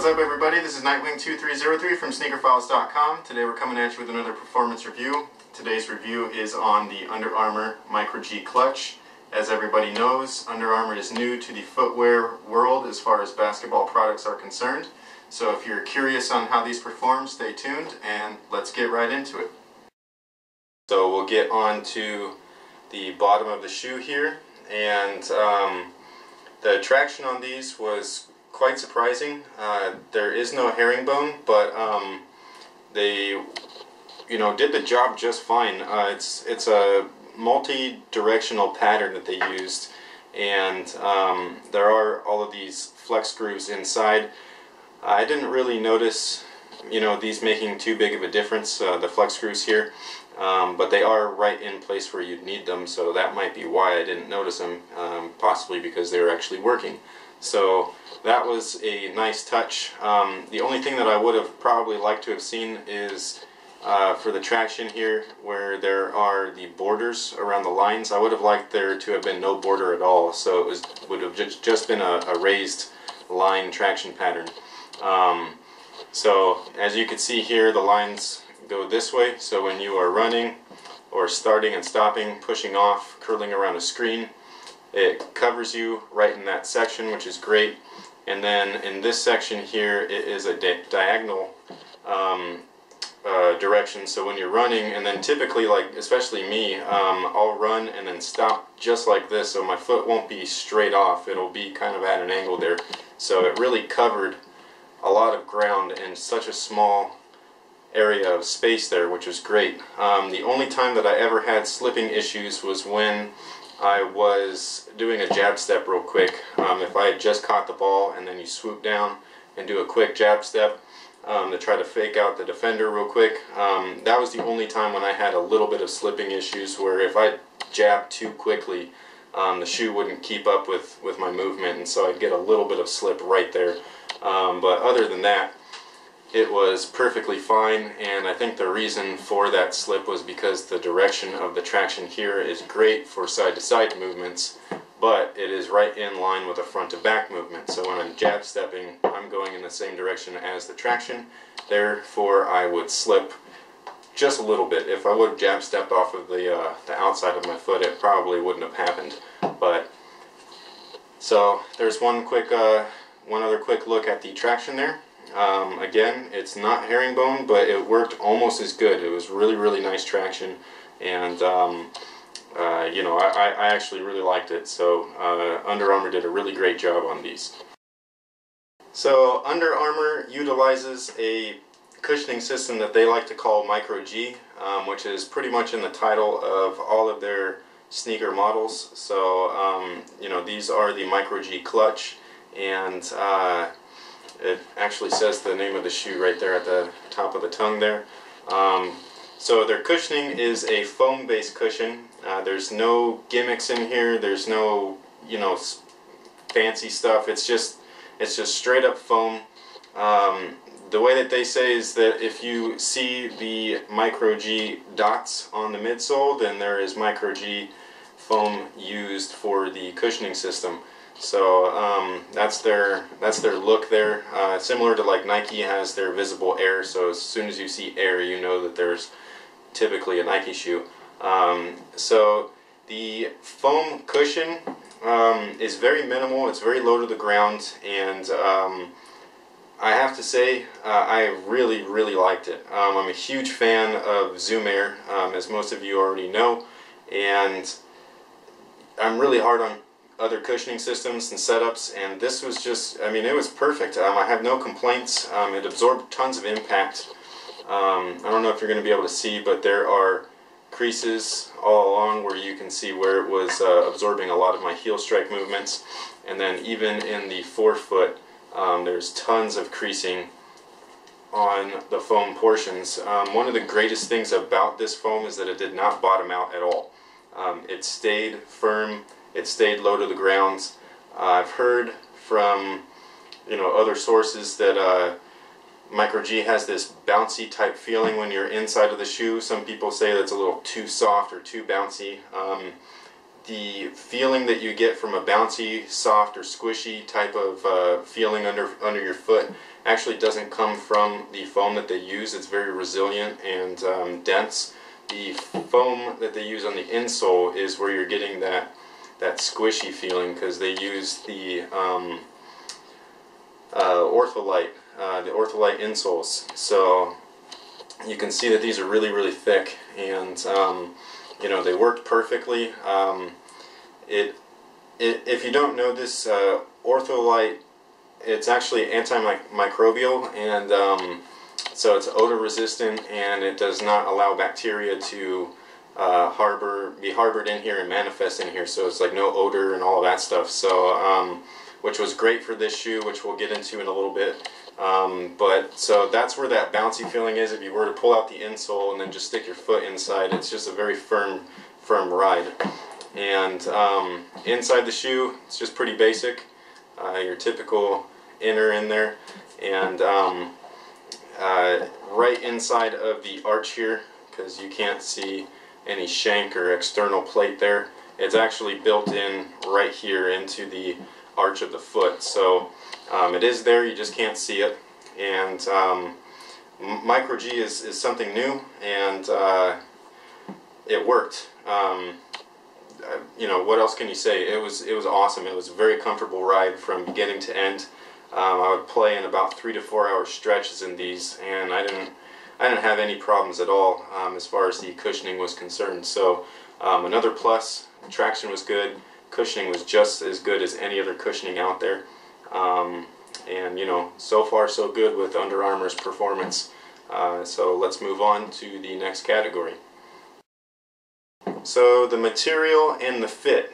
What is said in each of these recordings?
What's up everybody, this is Nightwing2303 from SneakerFiles.com. Today we're coming at you with another performance review. Today's review is on the Under Armour Micro G clutch. As everybody knows, Under Armour is new to the footwear world as far as basketball products are concerned. So if you're curious on how these perform, stay tuned and let's get right into it. So we'll get on to the bottom of the shoe here, and the traction on these was quite surprising. There is no herringbone, but they, did the job just fine. It's a multi-directional pattern that they used, and there are all of these flex grooves inside. I didn't really notice, these making too big of a difference, the flex grooves here, but they are right in place where you'd need them, so that might be why I didn't notice them, possibly because they were actually working. So that was a nice touch. The only thing that I would have probably liked to have seen is for the traction here, where there are the borders around the lines. I would have liked there to have been no border at all, so it would have just been a raised line traction pattern. So as you can see here, the lines go this way, so when you are running or starting and stopping, pushing off, curling around a screen, it covers you right in that section, which is great. And then in this section here, it is a diagonal direction, so when you're running, and then typically, like especially me, I'll run and then stop just like this, so my foot won't be straight off, it'll be kind of at an angle there. So it really covered a lot of ground in such a small area of space there, which was great. The only time that I ever had slipping issues was when I was doing a jab step real quick. If I had just caught the ball and then you swoop down and do a quick jab step to try to fake out the defender real quick, that was the only time when I had a little bit of slipping issues, where if I jabbed too quickly, the shoe wouldn't keep up with my movement, and so I'd get a little bit of slip right there. But other than that, it was perfectly fine, and I think the reason for that slip was because the direction of the traction here is great for side-to-side movements, but it is right in line with a front-to-back movement. So when I'm jab stepping, I'm going in the same direction as the traction, therefore I would slip just a little bit. If I would have jab stepped off of the outside of my foot, it probably wouldn't have happened. But so there's one other quick look at the traction there. Again, it's not herringbone, but it worked almost as good. It was really nice traction, and I actually really liked it. So Under Armour did a really great job on these. So Under Armour utilizes a cushioning system that they like to call Micro G, which is pretty much in the title of all of their sneaker models. So these are the Micro G clutch, and it actually says the name of the shoe right there at the top of the tongue there. So their cushioning is a foam-based cushion. There's no gimmicks in here. There's no, fancy stuff. It's just straight up foam. The way that they say is that if you see the Micro G dots on the midsole, then there is Micro G foam used for the cushioning system. So that's their look there. Similar to like Nike has their visible air, so as soon as you see air, you know that there's typically a Nike shoe. So the foam cushion is very minimal. It's very low to the ground, and I have to say I really liked it. I'm a huge fan of Zoom Air, as most of you already know, and I'm really hard on other cushioning systems and setups, and this was just, it was perfect. I have no complaints. It absorbed tons of impact. I don't know if you're going to be able to see, but there are creases all along where you can see where it was absorbing a lot of my heel strike movements, and then even in the forefoot, there's tons of creasing on the foam portions. One of the greatest things about this foam is that it did not bottom out at all. It stayed firm. It stayed low to the ground. I've heard from other sources that Micro G has this bouncy type feeling when you're inside of the shoe. Some people say that's a little too soft or too bouncy. the feeling that you get from a bouncy, soft, or squishy type of feeling under your foot actually doesn't come from the foam that they use. It's very resilient and dense. The foam that they use on the insole is where you're getting that squishy feeling, because they use the Ortholite insoles. So you can see that these are really, really thick, and you know, they worked perfectly. If you don't know this, Ortholite, it's actually antimicrobial, and so it's odor resistant, and it does not allow bacteria to be harbored in here and manifest in here. So it's like no odor and all of that stuff. So which was great for this shoe, which we'll get into in a little bit. But so that's where that bouncy feeling is. If you were to pull out the insole and then just stick your foot inside, it's just a very firm ride. And inside the shoe, it's just pretty basic. Your typical inner in there, and right inside of the arch here, because you can't see any shank or external plate there, it's actually built in right here into the arch of the foot. So it is there, you just can't see it. And Micro G is something new, and it worked. You know, what else can you say? It was awesome. It was a very comfortable ride from beginning to end. I would play in about 3 to 4 hour stretches in these, and I didn't have any problems at all as far as the cushioning was concerned. So another plus, traction was good, cushioning was just as good as any other cushioning out there. And you know, so far so good with Under Armour's performance. So let's move on to the next category. So the material and the fit.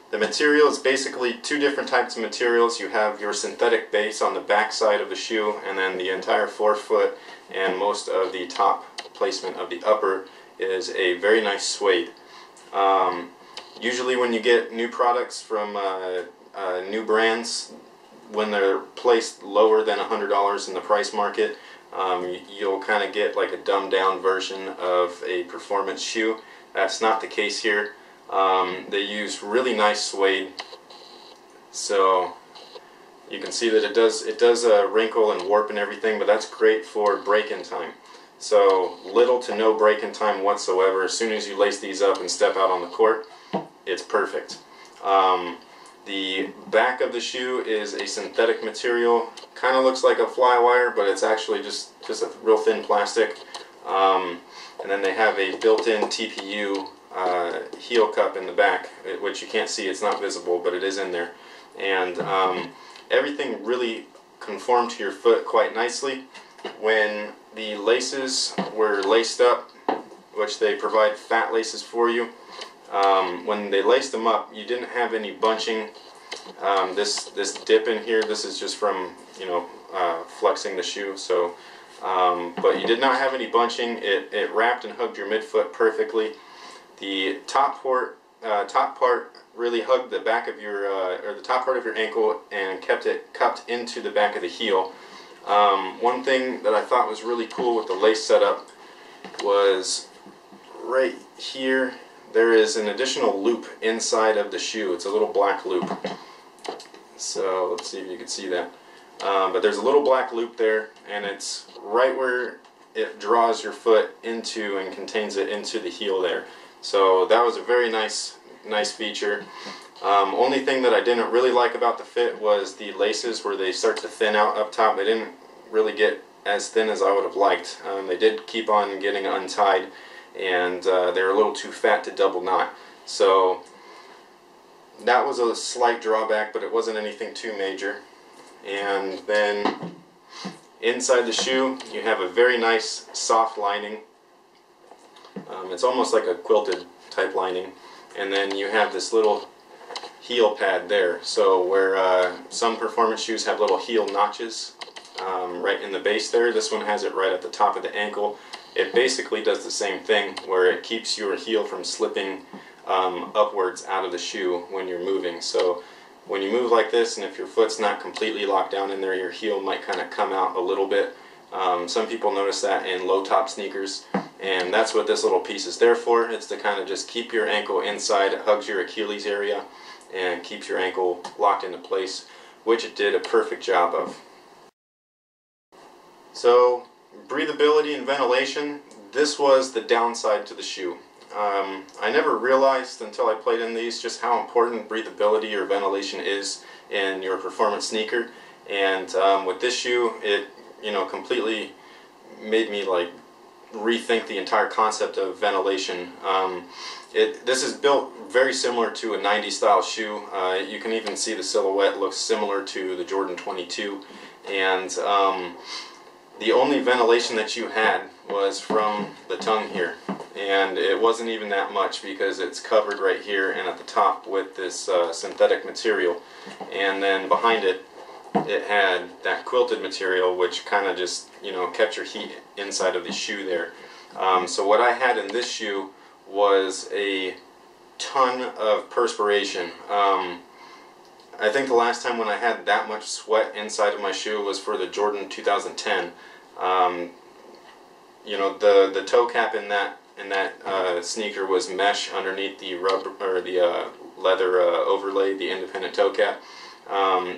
The material is basically two different types of materials. You have your synthetic base on the back side of the shoe, and then the entire forefoot and most of the top placement of the upper is a very nice suede. Usually when you get new products from new brands, when they're placed lower than $100 in the price market, you'll kind of get like a dumbed down version of a performance shoe. That's not the case here. They use really nice suede, so you can see that it does wrinkle and warp and everything, but that's great for break-in time. So little to no break-in time whatsoever. As soon as you lace these up and step out on the court, it's perfect. The back of the shoe is a synthetic material. Kind of looks like a fly wire, but it's actually just a real thin plastic. And then they have a built-in TPU heel cup in the back, which you can't see, it's not visible, but it is in there. And everything really conformed to your foot quite nicely. When the laces were laced up, which they provide fat laces for you, when they laced them up, you didn't have any bunching. This dip in here, this is just from, you know, flexing the shoe. So, but you did not have any bunching. It wrapped and hugged your midfoot perfectly. The top part really hugged the back of your, or the top part of your ankle, and kept it cupped into the back of the heel. One thing that I thought was really cool with the lace setup was right here. There is an additional loop inside of the shoe. It's a little black loop. So let's see if you can see that. But there's a little black loop there, and it's right where it draws your foot into and contains it into the heel there. So that was a very nice feature. Only thing that I didn't really like about the fit was the laces, where they start to thin out up top. They didn't really get as thin as I would have liked. They did keep on getting untied, and they were a little too fat to double knot. So that was a slight drawback, but it wasn't anything too major. And then inside the shoe, you have a very nice soft lining. It's almost like a quilted type lining. And then you have this little heel pad there. So where some performance shoes have little heel notches right in the base there, this one has it right at the top of the ankle. It basically does the same thing, where it keeps your heel from slipping upwards out of the shoe when you're moving. So when you move like this, and if your foot's not completely locked down in there, your heel might kind of come out a little bit. Some people notice that in low top sneakers, and that's what this little piece is there for. It's to kind of just keep your ankle inside. It hugs your Achilles area and keeps your ankle locked into place, which it did a perfect job of. So breathability and ventilation, this was the downside to the shoe. I never realized until I played in these just how important breathability or ventilation is in your performance sneaker. And with this shoe, it completely made me like rethink the entire concept of ventilation. This is built very similar to a 90s style shoe. You can even see the silhouette looks similar to the Jordan 22, and the only ventilation that you had was from the tongue here, and it wasn't even that much because it's covered right here and at the top with this synthetic material, and then behind it had that quilted material which kind of just kept your heat inside of the shoe there. So what I had in this shoe was a ton of perspiration. I think the last time when I had that much sweat inside of my shoe was for the Jordan 2010. The toe cap in that sneaker was mesh underneath the rubber or the leather overlay, the independent toe cap.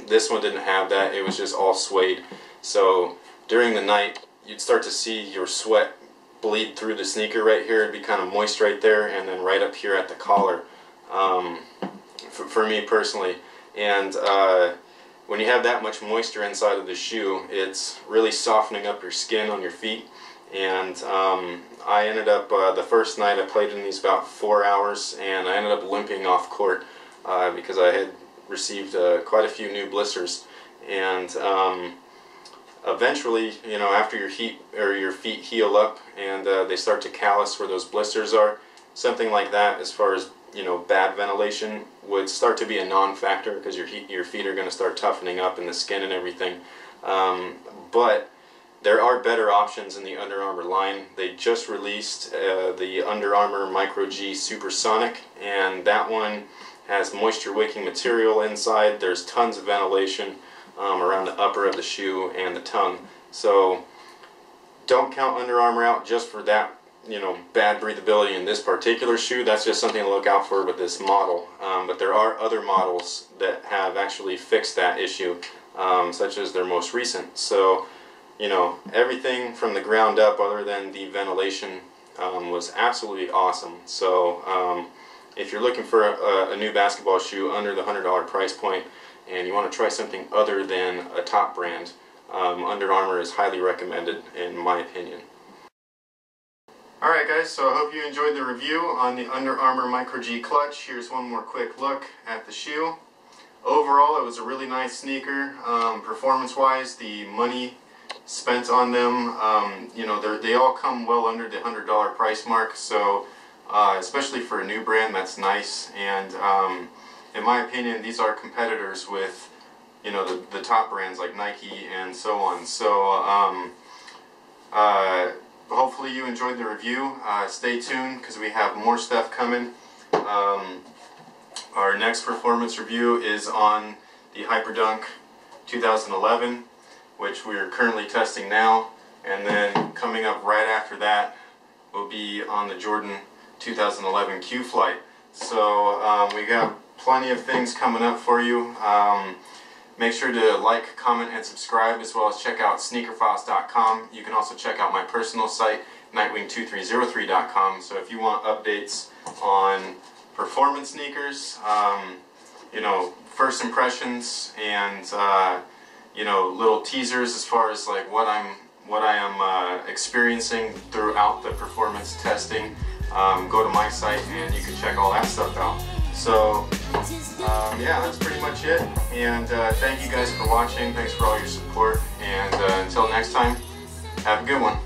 This one didn't have that. It was just all suede. So during the night, you'd start to see your sweat bleed through the sneaker right here. It'd be kind of moist right there, and then right up here at the collar. For me personally, and when you have that much moisture inside of the shoe, it's really softening up your skin on your feet. And I ended up the first night I played in these about 4 hours, and I ended up limping off court because I had received quite a few new blisters. And eventually, after your feet heal up and they start to callus where those blisters are, something like that, as far as bad ventilation, would start to be a non-factor because your feet are going to start toughening up in the skin and everything. But there are better options in the Under Armour line. They just released the Under Armour Micro G Supersonic, and that one has moisture wicking material inside. There's tons of ventilation around the upper of the shoe and the tongue. So don't count Under Armour out just for that bad breathability in this particular shoe. That's just something to look out for with this model. But there are other models that have actually fixed that issue, such as their most recent. So everything from the ground up other than the ventilation was absolutely awesome. So if you're looking for a new basketball shoe under the $100 price point and you want to try something other than a top brand, Under Armour is highly recommended in my opinion. Alright guys, so I hope you enjoyed the review on the Under Armour Micro G clutch. Here's one more quick look at the shoe. Overall, it was a really nice sneaker. Performance-wise, the money spent on them, they all come well under the $100 price mark, so especially for a new brand, that's nice. And in my opinion, these are competitors with the top brands like Nike and so on. So hopefully you enjoyed the review. Stay tuned because we have more stuff coming. Our next performance review is on the Hyperdunk 2011, which we are currently testing now, and then coming up right after that will be on the Jordan 2011 Q Flight. So we got plenty of things coming up for you. Make sure to like, comment, and subscribe, as well as check out SneakerFiles.com. You can also check out my personal site, Nightwing2303.com. So if you want updates on performance sneakers, first impressions, and little teasers as far as like what I am experiencing throughout the performance testing, go to my site and you can check all that stuff out. So yeah, that's pretty much it, and thank you guys for watching. Thanks for all your support, and until next time, have a good one.